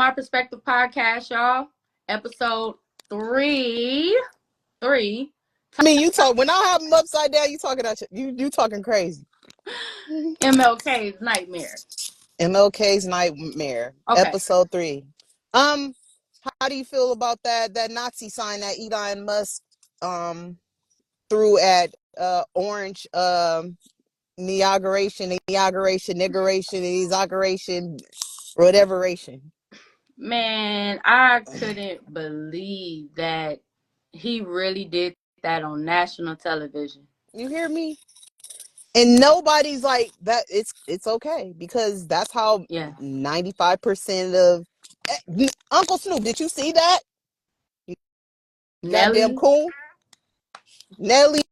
My Perspective podcast, y'all. Episode 3. I mean, you talk when I have them upside down. You talking that you talking crazy. MLK's Nightmare. MLK's Nightmare, Okay. episode 3. How do you feel about that Nazi sign that Elon Musk threw at Orange inauguration, whateveration? Man, I couldn't believe that he really did that on national television. You hear me? And nobody's like that. It's okay because that's how Yeah. 95% of Uncle Snoop. Did you see that? You goddamn Nelly. cool. Nelly,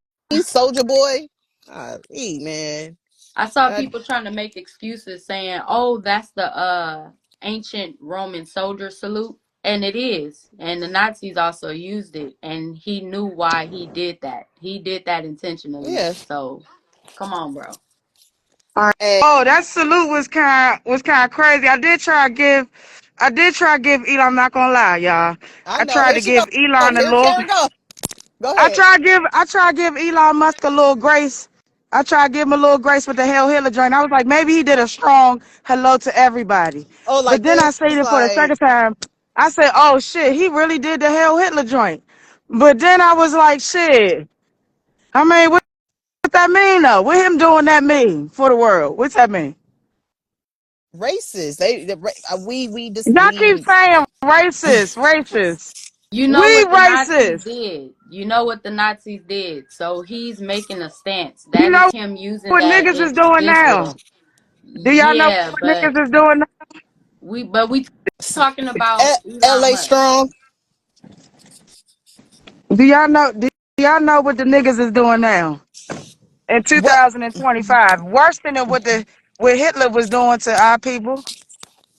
Soldier Boy. Man. I saw people trying to make excuses saying, "Oh, that's the ancient Roman soldier salute." And it is. And the Nazis also used it. And he knew why he did that. He did that intentionally. Yes. So, come on, bro. Hey, Oh, that salute was kind of crazy. I did try to give Elon. I'm not gonna lie, y'all. I I know. tried Here to she go. give Elon a Here little. Karen go. Go I ahead. tried to give Elon Musk a little grace. I tried to give him a little grace with the Hail Hitler joint. I was like, maybe he did a strong hello to everybody. Oh, But like then I this, said it for the like second time. I said, oh shit, he really did the Hail Hitler joint. But then I was like, shit. I mean, what that mean though? What him doing that mean for the world? What's that mean? racist. Y'all keep saying racist. You know We what the Nazis racist. did. You know what the Nazis did. So he's making a stance. You That is know him using what that niggas is doing against now? us. Do y'all know Yeah, what but niggas is doing now? we talking about Elon LA Musk. strong. Do y'all know what the niggas is doing now in What 2025? Worse than what Hitler was doing to our people.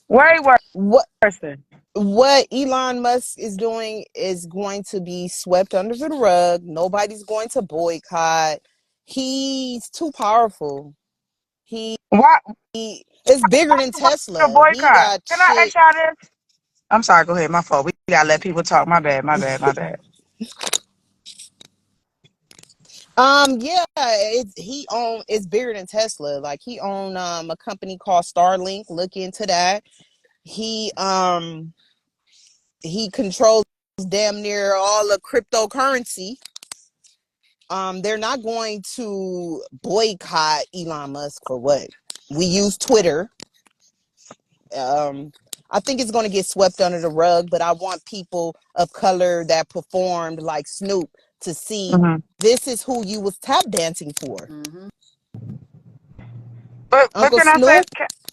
Way what worse than. what Elon Musk is doing is going to be swept under the rug. Nobody's going to boycott. He's too powerful. He, Why he is bigger than a Tesla. He boycott? got Can I shit. ask y'all this? I'm sorry, go ahead. My fault. We gotta let people talk. My bad. Yeah, it's bigger than Tesla. Like he owned a company called Starlink. Look into that. He controls damn near all the cryptocurrency. They're not going to boycott Elon Musk for what? We use Twitter. I think it's going to get swept under the rug, but I want people of color that performed like Snoop to see hmm this is who you was tap dancing for. Mm-hmm. But Uncle can I say? Snoop?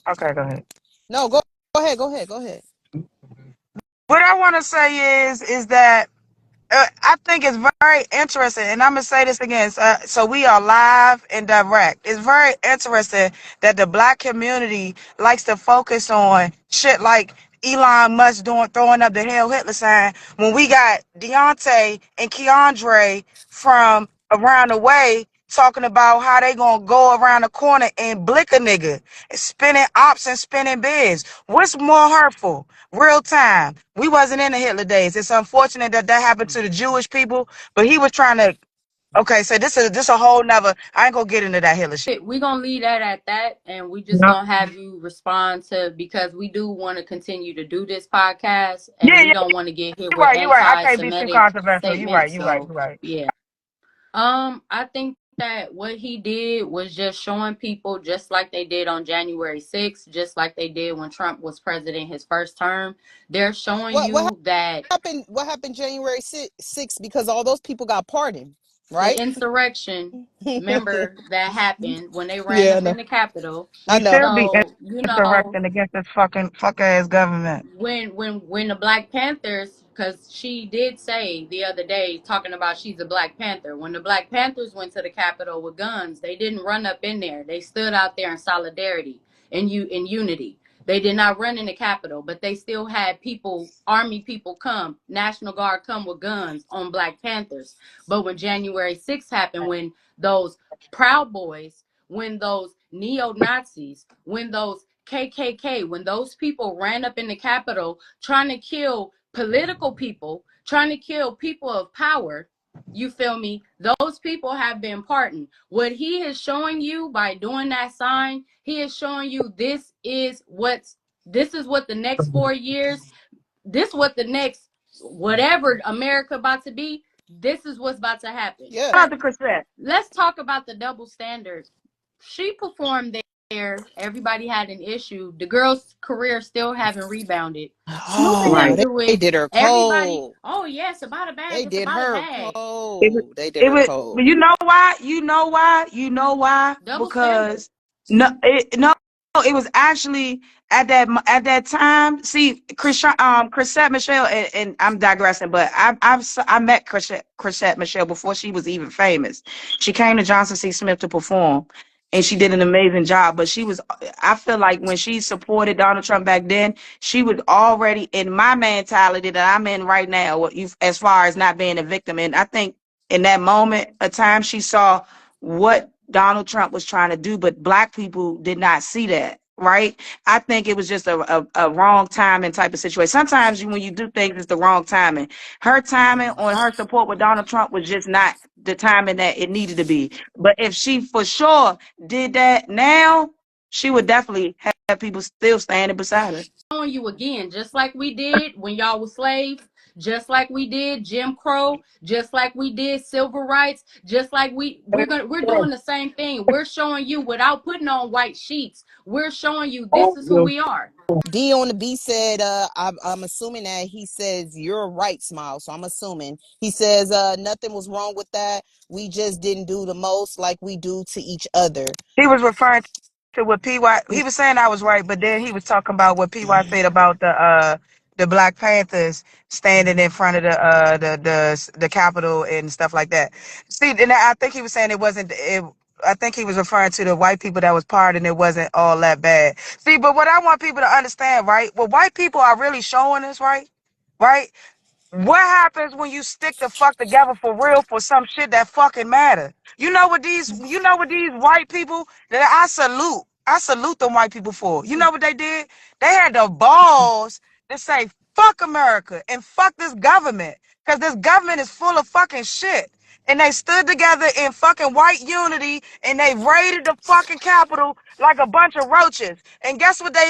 Okay, go ahead. No, go ahead. What I want to say is that I think it's very interesting, and I'm gonna say this again. So we are live and direct. It's very interesting that the black community likes to focus on shit like Elon Musk throwing up the Hail Hitler sign when we got Deontay and Keandre from around the way talking about how they gonna go around the corner and blick a nigga, spinning ops and spinning bids. What's more hurtful? Real time. We wasn't in the Hitler days. It's unfortunate that happened to the Jewish people, but he was trying to. Okay, so this a whole nother. I ain't gonna get into that Hitler shit. We're gonna leave that at that, and we just No. gonna have you respond to, because we do want to continue to do this podcast, and Yeah, we yeah, don't want to get hit you're with right. You're right. I can't be too anti-Semitic controversial. You're right. statements. You're right. So You're right. yeah. I think that what he did was just showing people, just like they did on January 6th, just like they did when Trump was president his first term. They're showing What you that happened? What happened January 6th? Because all those people got pardoned, the right? insurrection, remember, that happened when they ran Yeah, I up know. in the Capitol. I We know. still be So, you know, interesting against this fuck ass government. when the Black Panthers, because she did say the other day, talking about she's a Black Panther, when the Black Panthers went to the Capitol with guns, they didn't run up in there. They stood out there in solidarity and in unity. They did not run in the Capitol, but they still had people, army people come, National Guard come with guns on Black Panthers. But when January 6th happened, when those Proud Boys, when those neo-Nazis, when those KKK, when those people ran up in the Capitol trying to kill political people, trying to kill people of power, you feel me? Those people have been pardoned. What he is showing you by doing that sign, he is showing you this is what the next 4 years, this what the next whatever America about to be, this is what's about to happen. Yeah. Shout out to Chrisette. Let's talk about the double standard. She performed there. Everybody had an issue. The girl's career still haven't rebounded. Snoop Oh, Right. into they it. did her Everybody, cold. oh yeah, it's about a bag. They It's did about a her bag. It was, cold. They did it her was, cold. but you know why? You know why? You know why? Double standard. Because no, it was actually at that time. See, Chrisette Michelle, and I'm digressing, but I met Chrisette Michelle before she was even famous. She came to Johnson C. Smith to perform, and she did an amazing job. But she was, I feel like when she supported Donald Trump back then, she was already in my mentality that I'm in right now, as far as not being a victim. And I think in that moment of time, she saw what Donald Trump was trying to do, but black people did not see that. Right. I think it was just a wrong timing type of situation. Sometimes when you do things, it's the wrong timing. Her timing on her support with Donald Trump was just not the timing that it needed to be. But if she for sure did that now, she would definitely have people still standing beside her. Showing you again, just like we did when y'all were slaves, just like we did Jim Crow, just like we did civil rights, just like we're doing the same thing. We're showing you without putting on white sheets. We're showing you this is who we are. D on the B said, I'm assuming that he says you're right, Smile. So I'm assuming he says, nothing was wrong with that. We just didn't do the most like we do to each other. He was referring to what PY. He was saying I was right, but then he was talking about what PY said about the Black Panthers standing in front of the Capitol and stuff like that. See, and I think he was saying it wasn't. I think he was referring to the white people that was part, and it wasn't all that bad. See, but what I want people to understand, right? What white people are really showing us, right? Right? What happens when you stick the fuck together for real for some shit that fucking matter? You know what these white people that I salute them white people for. You know what they did? They had the balls to say fuck America and fuck this government. Cause this government is full of fucking shit. And they stood together in fucking white unity and they raided the fucking Capitol like a bunch of roaches. And guess what they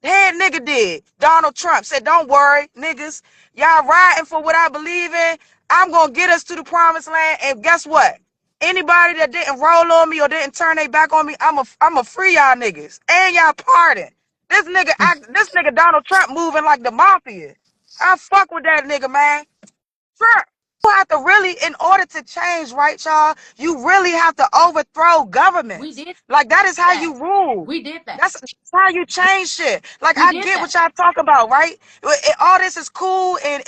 head nigga did? Donald Trump said, don't worry, niggas. Y'all riding for what I believe in. I'm going to get us to the promised land. And guess what? Anybody that didn't roll on me or didn't turn their back on me, I'm a free y'all niggas. And y'all pardon. This nigga Donald Trump moving like the mafia. I fuck with that nigga, man. Sure. You have to really, in order to change, right, y'all, you really have to overthrow We governments. did Like, that is how that. you rule. We did that. That's how you change shit. Like, We I did get that. what y'all talk about, right? All this is cool and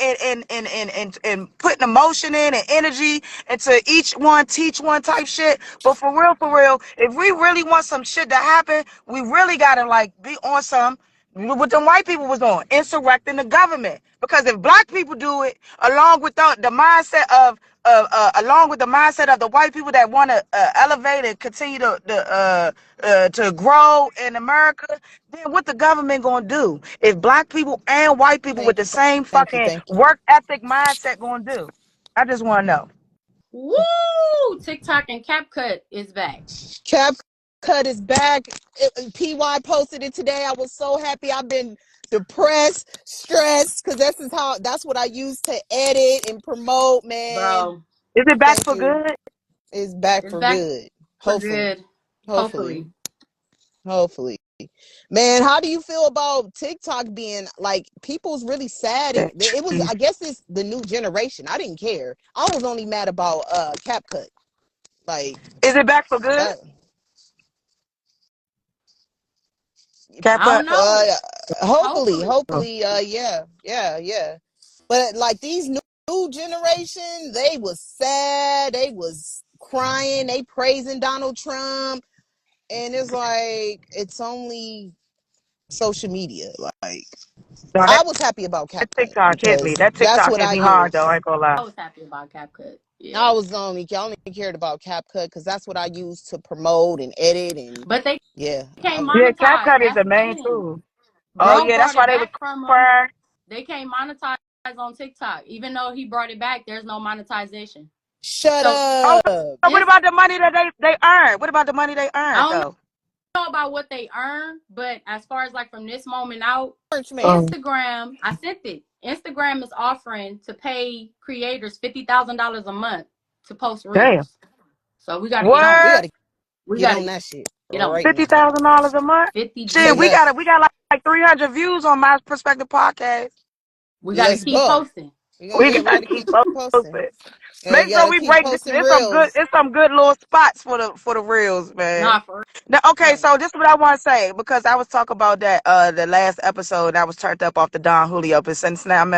putting emotion in and energy into each one, teach one type shit. But for real, if we really want some shit to happen, we really gotta, like, be on some what the white people was on, insurrecting the government. Because if black people do it, along with the mindset of the white people that want to elevate and continue to grow in America, then what the government gonna do? If black people and white people with Thank the you. same Thank you. fucking Thank you. work ethic mindset gonna do? I just want to know. Woo! TikTok and CapCut is back. Cap cut is back. PY posted it today. I was so happy. I've been depressed, stressed, because that's what I use to edit and promote, man. Bro, Is it back Thank for you. good? It's back it's for back good. for Hopefully. good. Hopefully. Hopefully. Hopefully. Man, how do you feel about TikTok being like people's really sad? And it was, I guess it's the new generation. I didn't care. I was only mad about CapCut. Like Is it back for good? that I CapCut. don't know. hopefully, Hopefully. hopefully, yeah. But like these new generation, they was sad, they was crying, they praising Donald Trump, and it's like it's only social media. Like No, I was happy about that CapCut TikTok hit me. because That that's TikTok what hit I me hard though. use. I ain't gonna lie. I was happy about CapCut. Yeah. I was I only cared about CapCut because that's what I use to promote and edit and But they yeah. can't Yeah, monetize. CapCut is That's the the main thing. tool. Oh Bro yeah, that's brought why it they back from him. require. They can't monetize on TikTok. Even though he brought it back, there's no monetization. Shut So Oh, up. what it's about the money that they earn? What about the money they I earned don't though? know about what they earn, but as far as like from this moment out, Church man. Um, Instagram, I sent it. Instagram is offering to pay creators $50,000 a month to post damn. reels. So we got to get on it. We What? gotta We get got to on that shit get on it. right now. $50,000 a month? 50 Shit, Say G's. we less. got like 300 views on my perspective podcast. We got to Let's keep go. posting. We Yeah, we gotta gotta keep keep posting. posting. Yeah, Make you sure gotta we keep break this. posting reels. It's some good little spots for the reels, man. Nah, for Now, okay, real. so this is what I want to say because I was talking about that the last episode. And I was turned up off the Don Julio, but since now I'm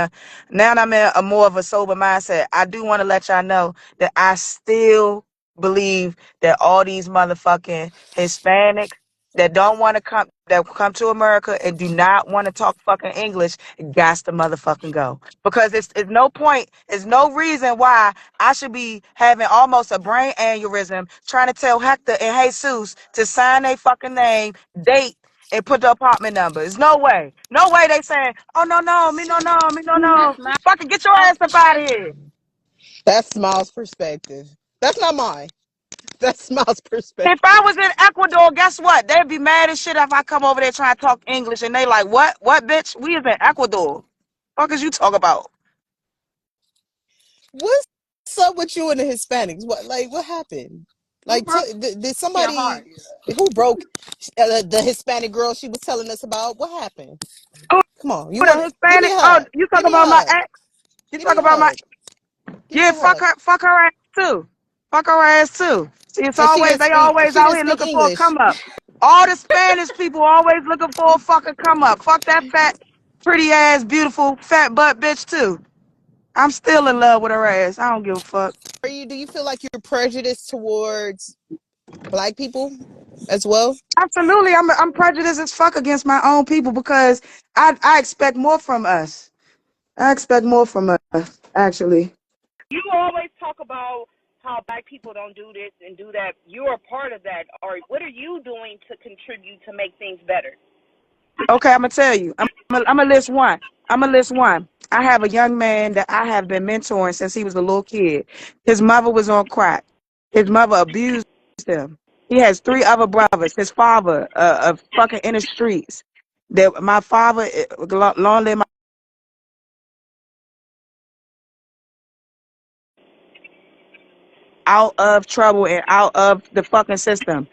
in a more of a sober mindset. I do want to let y'all know that I still believe that all these motherfucking Hispanics that don't want to come to America and do not want to talk fucking English got to motherfucking go because it's no point, it's no reason why I should be having almost a brain aneurysm trying to tell Hector and Jesus to sign their fucking name, date, and put the apartment number. There's no way. No way they saying, oh, no, no, me, no, no, me, no, no. That's my Fucking get your ass up out of here. perspective. That's Smiles' perspective. That's not mine. That's Smiles' If perspective. I was in Ecuador, guess what? They'd be mad as shit if I come over there trying to talk English and they like, what? What, bitch? We is in Ecuador. Fuck is you talk about? What's up with you and the Hispanics? What happened? Who Like, broke did your somebody heart? who broke the Hispanic girl she was telling us about? What happened? Oh, Come on, you want the to give me Hispanic? a Oh, hug? you talk Give me a about my hug. ex? You Give me talk a about my hug. Give me Yeah, a hug. fuck her ass too. Fuck her ass too. See, it's And always they always she out didn't here speak looking for a English. come up. All the Spanish people always looking for a fucking come up. Fuck that fat, pretty ass, beautiful, fat butt bitch too. I'm still in love with her ass. I don't give a fuck. Do you feel like you're prejudiced towards black people as well? Absolutely, I'm prejudiced as fuck against my own people because I expect more from us. I expect more from us, actually. You always talk about how black people don't do this and do that. You're a part of that. Or what are you doing to contribute to make things better? Okay, I'm gonna tell you. I'm gonna list one. I'm gonna list one. I have a young man that I have been mentoring since he was a little kid. His mother was on crack. His mother abused him. He has three other brothers. His father, fucking in the streets. That my father, long live my out of trouble and out of the fucking system.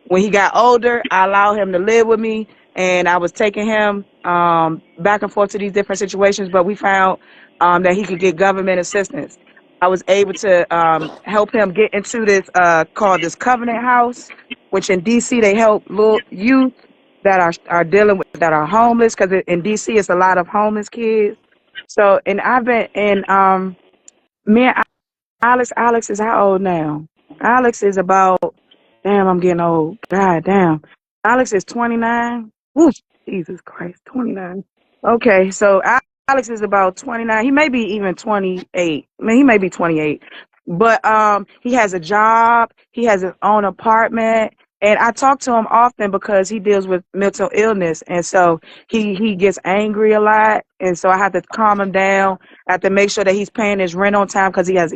When he got older, I allowed him to live with me, and I was taking him back and forth to these different situations. But we found that he could get government assistance. I was able to help him get into this called this Covenant House, which in DC they help little youth that are dealing with that are homeless because in DC it's a lot of homeless kids. So and I've been in me and Alex is how old now? Alex is about, damn, I'm getting old. God damn. Alex is 29. Woo, Jesus Christ, 29. Okay, so Alex is about 29. He may be even 28. I mean, he may be 28. But he has a job. He has his own apartment. And I talk to him often because he deals with mental illness. And so he gets angry a lot. And so I have to calm him down. I have to make sure that he's paying his rent on time because he got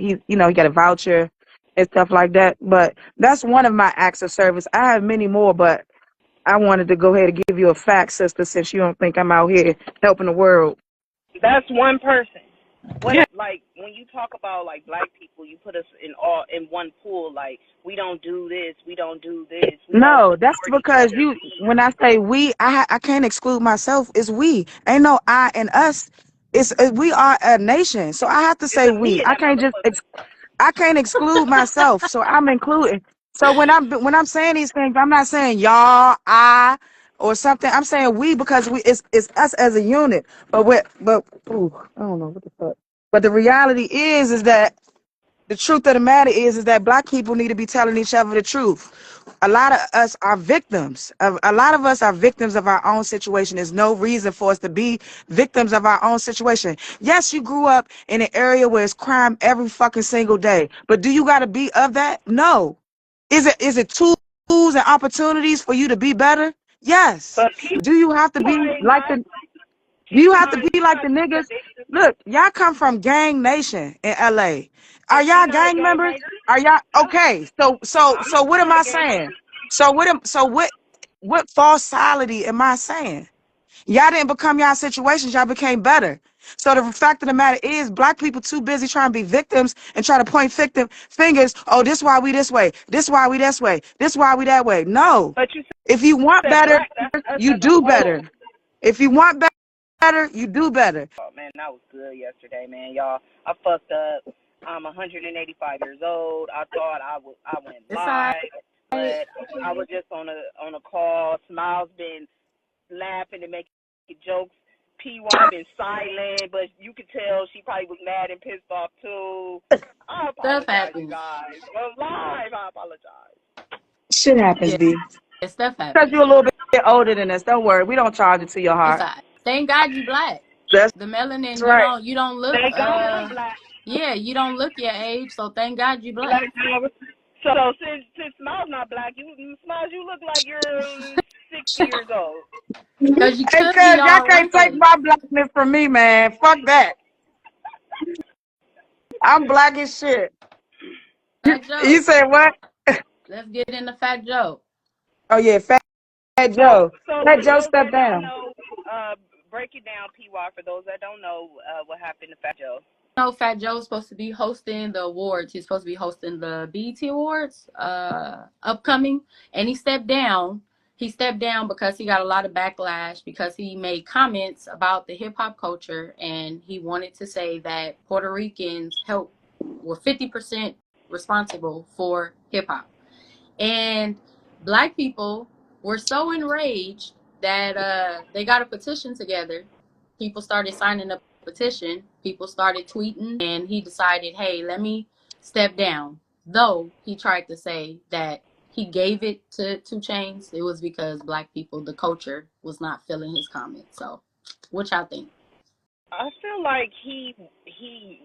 a voucher and stuff like that. But that's one of my acts of service. I have many more, but I wanted to go ahead and give you a fact, sister, since you don't think I'm out here helping the world. That's one person. What Yeah. like when you talk about like black people, you put us in all in one pool. Like we don't do this, we don't do this, we don't No, that's support each because other. when I say we, I can't exclude myself. It's we. Ain't no I and us. We are a nation. So I have to It's say a me we. in that motherfucker. I can't exclude myself, so I'm including. So when I'm saying these things, I'm not saying y'all, I, or something. I'm saying we because it's us as a unit. I don't know what the fuck. But the reality is that the truth of the matter is that black people need to be telling each other the truth. A lot of us are victims of a lot of us are victims of our own situation. There's no reason for us to be victims of our own situation. Yes, you grew up in an area where it's crime every fucking single day, but do you got to be of that? No. Is it tools and opportunities for you to be better? Yes. But keep Do you have to in be like mind, the do keep you in have to mind, be you're like not the the niggas? victim, Look, y'all come from gang nation in LA. Are but you're y'all not a gang gang members? banger. Are y'all No, okay? So what am not a I gang saying? banger. So what falsality am I saying? Y'all didn't become y'all situations, y'all became better. So the fact of the matter is black people too busy trying to be victims and try to point victim fingers. Oh, this why we this way, this why we this way, this why we that way. No. But you If you want said better, black. That's us you as a do whole. better. If you want better, you do better. Oh man, that was good yesterday, man. Y'all, I fucked up. I'm 185 years old. I thought I went It's all live, right. but I was just on a call. Smiles been laughing and making jokes. PY been silent, but you could tell she probably was mad and pissed off too. I Stuff apologize, you happens. guys. Well, live, I apologize. Shit happens, Yeah, B. stuff Because happens. you're a little bit older than us. Don't worry. We don't charge it to your It's heart. all right. Thank God you black. That's The melanin, right. you don't look Thank God I'm black. yeah, you don't look your age, so thank God you black. Black power. So since Smiles not black, Smiles, you look like you're 60 years old. Cause you Hey, could be cuz y'all all can't take wrinkly. my blackness from me, man. Fuck that. I'm black as shit. Fat You Joe. say what? Let's get into Fat Joe. Oh yeah, Fat So Joe. so Fat for Joe those step that don't down. know, break it down, PY. For those that don't know, what happened to Fat Joe. No, Fat Joe's supposed to be hosting the awards. He's supposed to be hosting the BET Awards, upcoming, and he stepped down. He stepped down because he got a lot of backlash because he made comments about the hip hop culture, and he wanted to say that Puerto Ricans were 50% responsible for hip hop. And black people were so enraged that they got a petition together. People started signing a petition. People started tweeting, and he decided, hey, let me step down. Though he tried to say that he gave it to 2 Chainz, it was because black people, the culture, was not feeling his comments. So, what y'all think? I feel like he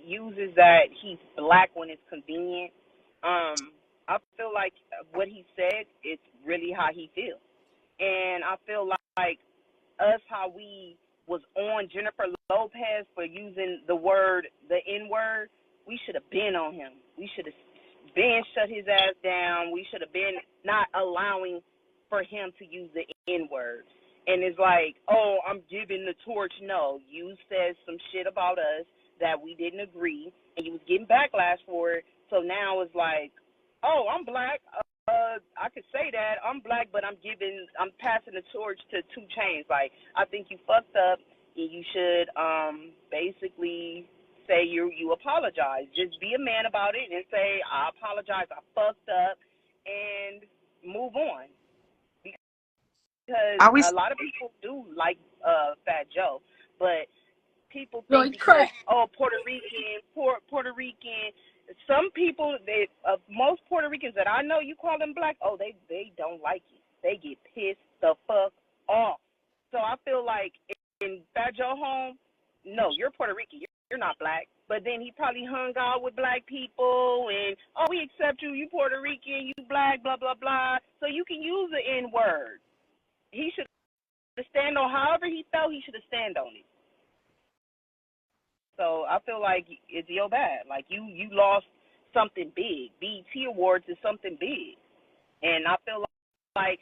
uses that he's black when it's convenient. I feel like what he said is really how he feels, and I feel like us how we was on Jennifer Lopez for using the N word. We should have been on him. We should have been shut his ass down. We should have been not allowing for him to use the N word. And it's like, oh, I'm giving the torch. No, you said some shit about us that we didn't agree, and you was getting backlash for it. So now it's like, oh, I'm black. I could say that I'm black, but I'm passing the torch to 2 Chainz. Like, I think you fucked up, and you should basically say you apologize. Just be a man about it and say I apologize. I fucked up, and move on. Because Are we a lot of people do like Fat Joe, but people think Joey because Crack. Puerto Rican. Some people, most Puerto Ricans that I know, you call them black. Oh, they don't like it. They get pissed the fuck off. So I feel like in Fat Joe home, no, you're Puerto Rican. You're not black. But then he probably hung out with black people and oh, we accept you. You Puerto Rican. You black. Blah blah blah. So you can use the N word. He should stand on however he felt. He should have stand on it. So I feel like it's your bad. Like you lost something big. BET Awards is something big, and I feel like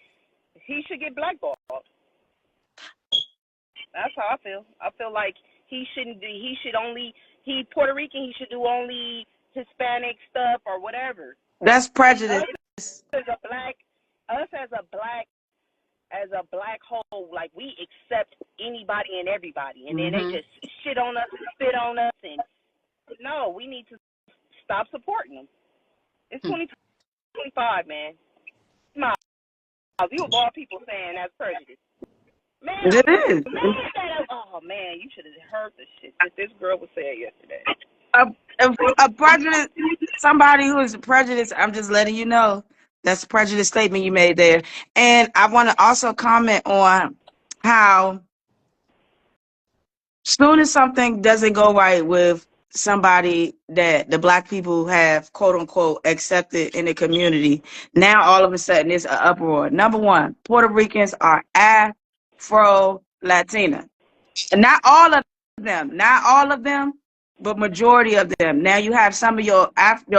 he should get blackballed. That's how I feel. I feel like he shouldn't be. He Puerto Rican. He should do only Hispanic stuff or whatever. that's See prejudice. as a black, us as a black hole, like we accept anybody and everybody, and then they Mm-hmm. just shit on us, spit on us, and no, we need to stop supporting them. It's 2025, man. Smiles, you of all people saying that's prejudice. Man, It is. oh man, you should have heard the shit that this girl was saying yesterday. A prejudice, somebody who is prejudiced, I'm just letting you know That's a prejudiced statement you made there. And I want to also comment on how soon as something doesn't go right with somebody that the black people have quote unquote accepted in the community, now all of a sudden it's an uproar. Number one, Puerto Ricans are Afro Latina. Not all of not all of them, but majority of them. Now you have some of your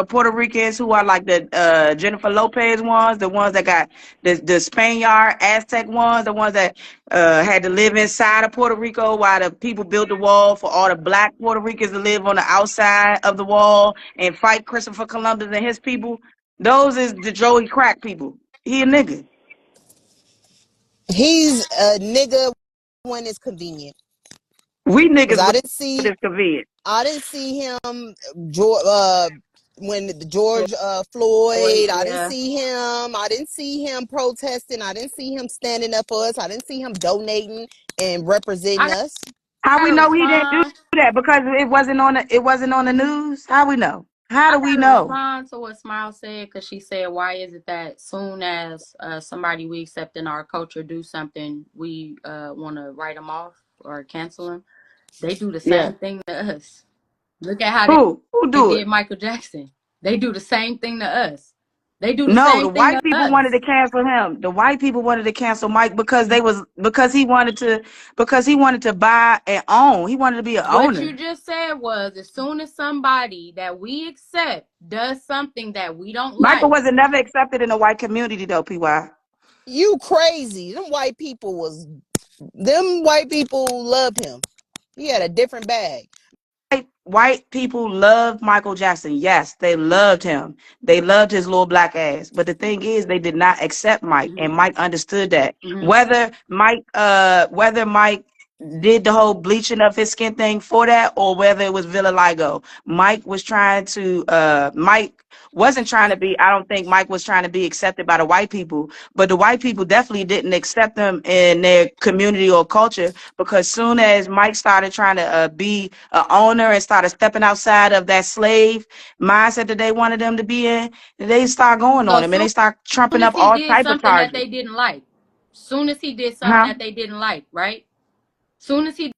Puerto Ricans who are like the Jennifer Lopez ones, the ones that got the Spaniard Aztec ones, the ones that had to live inside of Puerto Rico while the people built the wall for all the black Puerto Ricans to live on the outside of the wall and fight Christopher Columbus and his people. Those is the Joey Crack people. He a nigga. He's a nigga when it's convenient. We Because niggas I when didn't see, it's convenient. I didn't see him, when the George Floyd. I didn't Yeah. see him. I didn't see him protesting. I didn't see him standing up for us. I didn't see him donating and representing I us. How we gotta know he didn't do respond. that? Because it wasn't on the news. How we know? How I do we gotta know? respond to what Smile said because she said, "Why is it that soon as somebody we accept in our culture do something, we want to write them off or cancel them? They do the Yeah. same thing to us. Look at how Who? Who they do did it? Michael Jackson. They do the same thing to us. They do the No, the same thing to white people wanted us. to cancel him. The white people wanted to cancel Mike because he wanted to buy and own. He wanted to be an What you owner. just said was, as soon as somebody that we accept does something that we don't Michael like, wasn't never accepted in the white community though, PY. You crazy. Them white people loved him. He had a different bag. White people loved Michael Jackson. Yes, they loved him. They loved his little black ass. But the thing is, they did not accept Mike, and mm-hmm, Mike understood that. mm-hmm. Whether Mike did the whole bleaching of his skin thing for that, or whether it was vitiligo, Mike wasn't trying to be. I don't think Mike was trying to be accepted by the white people, but the white people definitely didn't accept him in their community or culture because soon as Mike started trying to be an owner and started stepping outside of that slave mindset that they wanted them to be in, they start going So on him and they start soon trumping as up he all did type of something that charges. they didn't like, soon as he did something Huh? that they didn't like, right? Soon as he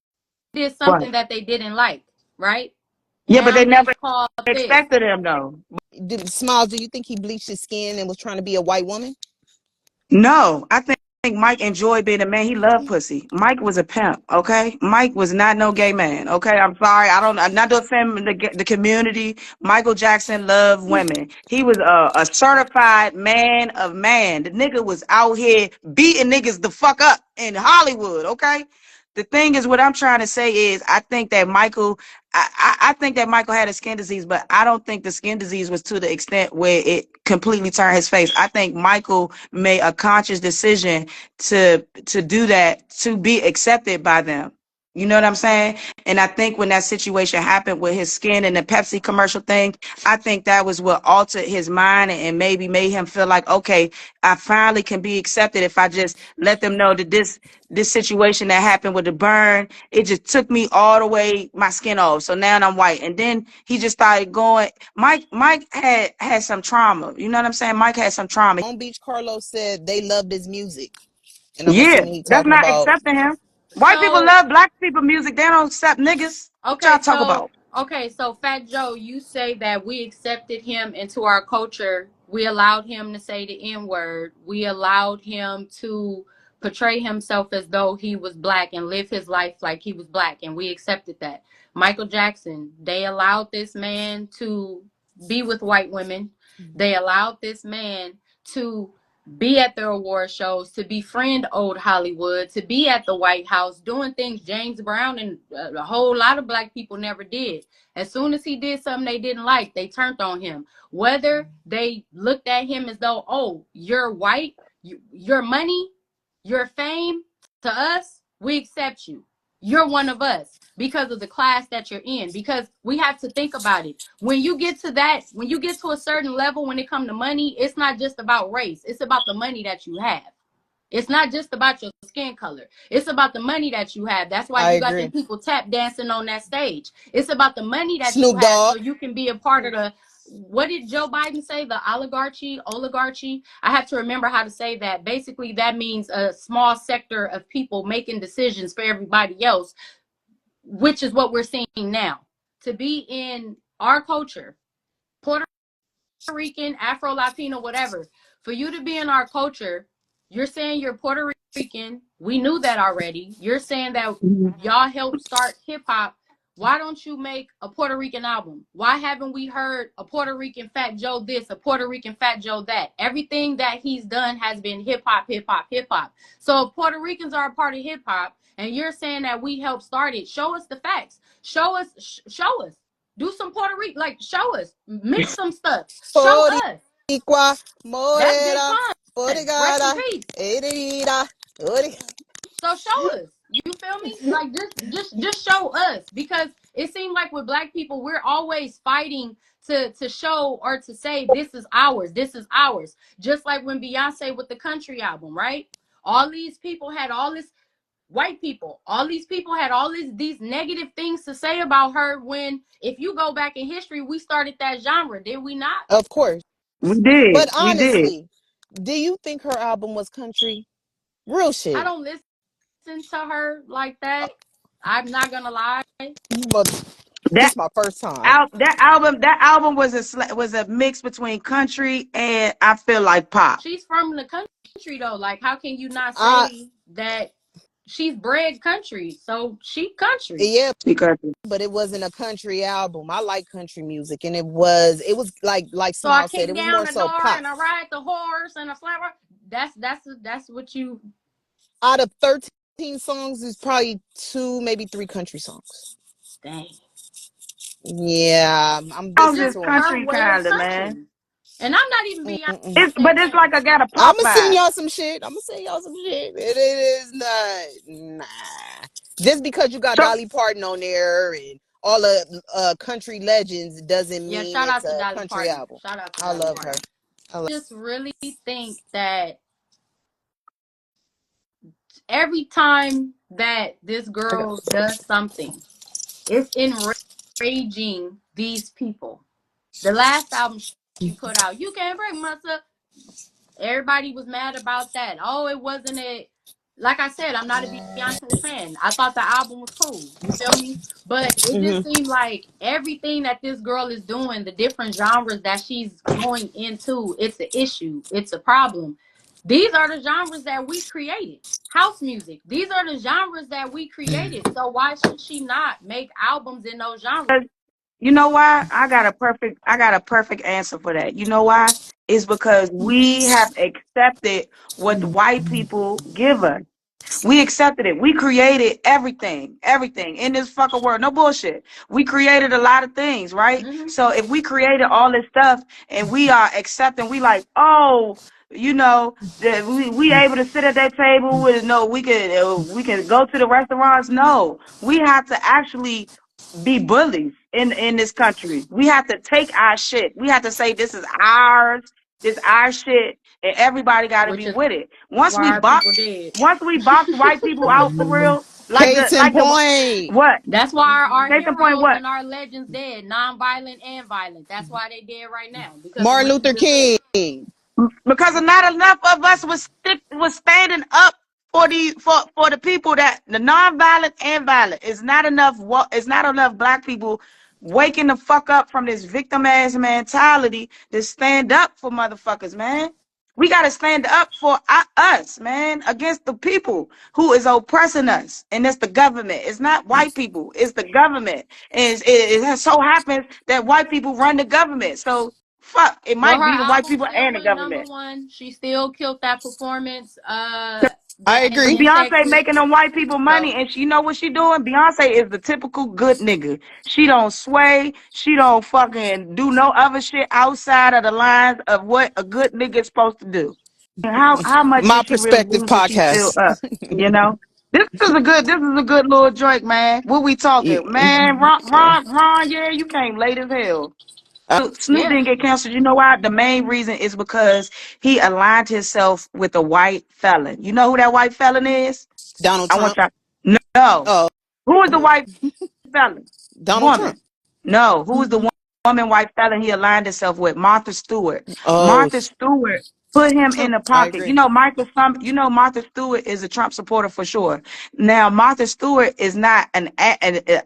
did What? something that they didn't like, right? Yeah, but Now they he's never called this. expected him though. Smiles, do you think he bleached his skin and was trying to be a white woman? No, I think Mike enjoyed being a man. He loved pussy. Mike was a pimp, okay? Mike was not no gay man, okay? I'm sorry. I'm not to offend the community. Michael Jackson loved women. He was a certified man of man. The nigga was out here beating niggas the fuck up in Hollywood, okay? The thing is, what I'm trying to say is, I think that Michael had a skin disease, but I don't think the skin disease was to the extent where it completely turned his face. I think Michael made a conscious decision to do that to be accepted by them. You know what I'm saying? And I think when that situation happened with his skin and the Pepsi commercial thing, I think that was what altered his mind and maybe made him feel like, okay, I finally can be accepted if I just let them know that this situation that happened with the burn, it just took me all the way my skin off. So now I'm white. And then he just started going. Mike had some trauma. You know what I'm saying? Mike had some trauma. Long Beach Carlos said they loved his music. And I'm Yeah, assuming he that's talking not about accepting him. White people So love black people music. They don't accept niggas. What y'all talk about? so Fat Joe, you say that we accepted him into our culture. We allowed him to say the N word. We allowed him to portray himself as though he was black and live his life like he was black, and we accepted that. Michael Jackson, they allowed this man to be with white women. They allowed this man to be at their award shows, to befriend old Hollywood, to be at the White House, doing things James Brown and a whole lot of black people never did. As soon as he did something they didn't like, they turned on him. Whether they looked at him as though, oh, you're white, your money, your fame, to us, we accept you. You're one of us because of the class that you're in. Because we have to think about it. When you get to a certain level, when it comes to money, it's not just about race. It's about the money that you have. It's not just about your skin color. It's about the money that you have. That's why I you got them agree. people tap dancing on that stage. It's about the money that you Snoop have so Dogg. you can be a part of the what did Joe Biden say? The oligarchy. I have to remember how to say that. Basically, that means a small sector of people making decisions for everybody else, which is what we're seeing now. To be in our culture, Puerto Rican, Afro Latino, whatever, for you to be in our culture, you're saying you're Puerto Rican. We knew that already. You're saying that y'all helped start hip hop. Why don't you make a Puerto Rican album? Why haven't we heard a Puerto Rican Fat Joe this, a Puerto Rican Fat Joe that? Everything that he's done has been hip hop, hip hop, hip hop. So if Puerto Ricans are a part of hip hop and you're saying that we helped start it, show us the facts. Show us. Do some Puerto Rican, like show us, mix some stuff. Show us. Boricua, That's Big Morera, Pun. Rest in Borigada, peace. Erida, So show us. You feel me? Like just show us, because it seems like with black people we're always fighting to show or to say this is ours. This is ours. Just like when Beyonce with the country album, right? All these people had all this white people. All these people had all these negative things to say about her when if you go back in history, we started that genre, did we not? of course. We did. But We did. honestly, do you think her album was country? Real I shit. don't listen to her like that. I'm not gonna lie. But That this my first time. that album was a mix between country and I feel like pop. She's from the country though. Like, how can you not I say that she's bred country? So she country. yeah, Because but it wasn't a country album. I like country music, and it was like So I Smile said, kick it was down more the so door pop. and I ride the horse and I slap her. That's what you. Out of 13 songs, there's probably two, maybe three country songs. Dang. Yeah, I'm It's songs listening is just to them. her country way of kinda, man. country. And I'm not even Mm-mm. Beyonce But it's like fan. I got a I'm pop gonna send vibe. y'all some shit. I'm gonna send y'all some shit. It is not, nah. Just because you got So Dolly Parton on there and all the country legends doesn't Yeah, mean shout it's out to a Dolly country Parton. album. Shout out to I Dolly love her. Parton. I love. Just really think that every time that this girl does something, it's enraging these people. The last album she put out, You Can't Break My Soul. Everybody was mad about that. Oh, it wasn't it. Like I said, I'm not a Beyonce fan. I thought the album was cool. You feel me? But it just Mhm. seemed like everything that this girl is doing, the different genres that she's going into, it's an issue. It's a problem. These are the genres that we created. House music. These are the genres that we created. So why should she not make albums in those genres? you know why? I got a perfect answer for that. You know why? It's because we have accepted what the white people give us. We accepted it. We created everything in this fucking world. No bullshit. We created a lot of things, right? Mm-hmm. So if we created all this stuff and we are accepting, we like, oh, that we able to sit at that table with no, we can go to the restaurants. No, we have to actually be bullies in this country. We have to take our shit. We have to say this is ours. This our shit, and everybody got to Which be is with it. why our people did. Once we box white people out for real, Case in like the point, what? That's why our Case in point, heroes what? and our legends dead, non-violent and violent. That's why they dead right now because of Martin what you Luther just said. King. Because not enough of us was standing up for the people that the non-violent and violent. It's not enough. It's not enough black people waking the fuck up from this victim ass mentality to stand up for motherfuckers, man. We got to stand up for us, man, against the people who is oppressing us. And it's the government. It's not white people. It's the government. And it so happens that white people run the government. So, fuck, it Well, might her be the white album people still and the went number government. one. She still killed that performance. I And agree. In Beyonce Texas. making them white people money, So and you know what she doing? Beyonce is the typical good nigga. She don't sway. She don't fucking do no other shit outside of the lines of what a good nigga is supposed to do. And how much My did she really perspective lose? And she still podcast. up. You know. This is a good little joint, man. What we talking, man? Ron, yeah, you came late as hell. Snoop yeah, didn't get canceled. You know why? The main reason is because he aligned himself with a white felon. You know who that white felon is? Donald I want Trump. y'all. No. Oh, Who is the white felon? Donald Woman. Trump. No. Who is the woman? woman, white felon he aligned himself with, Martha Stewart. Oh, Martha Stewart put him in the I pocket. agree. Martha Stewart is a Trump supporter for sure. Now, Martha Stewart is not an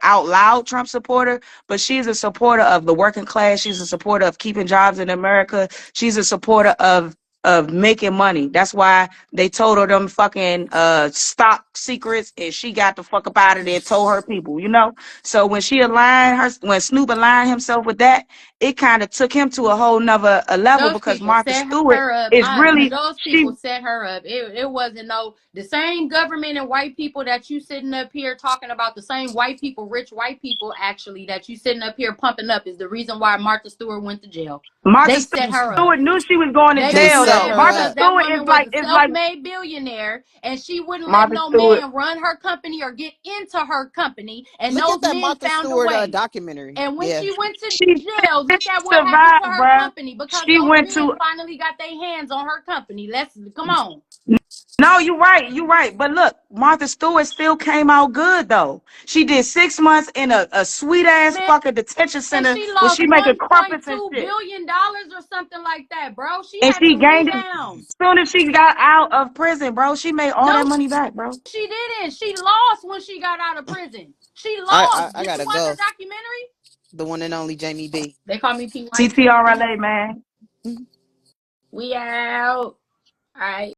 out loud Trump supporter, but she's a supporter of the working class. She's a supporter of keeping jobs in America. She's a supporter of making money. That's why they told her them fucking stock secrets, and she got the fuck up out of there and told her people, you know? So when Snoop aligned himself with that, it kind of took him to a whole nother level, Those because people Martha set Stewart her up. is really Those she people set her up. It wasn't the same government and white people that you sitting up here talking about. The same white people, rich white people, actually, that you sitting up here pumping up is the reason why Martha Stewart went to jail. Martha They set her up. Stewart knew she was going to They They jail knew set though. that her Martha because up. that Stewart woman was a is like self-made billionaire, and she wouldn't let Martha no Stewart. man run her company or get into her company. And Look those at that men Martha found a Stewart way. documentary. And when Yeah. she went to She jail, look at what happened to survived, her bruh. company because She those went men to finally got their hands on her company. Let's come on. No, you're right. You're right. But look, Martha Stewart still came out good though. She did 6 months in a sweet ass Man, fucking detention center she where lost she making crumpets and $1.2 shit. billion or something like that, bro. She And had she to gained it rebound. soon as she got out of prison, bro. She made all No, that money back, bro. she didn't. She lost when she got out of prison. She I, I, lost. I Did you gotta watch her go. documentary? The one and only Jamie B. They call me PYT. CTRLA, man. We out. All right.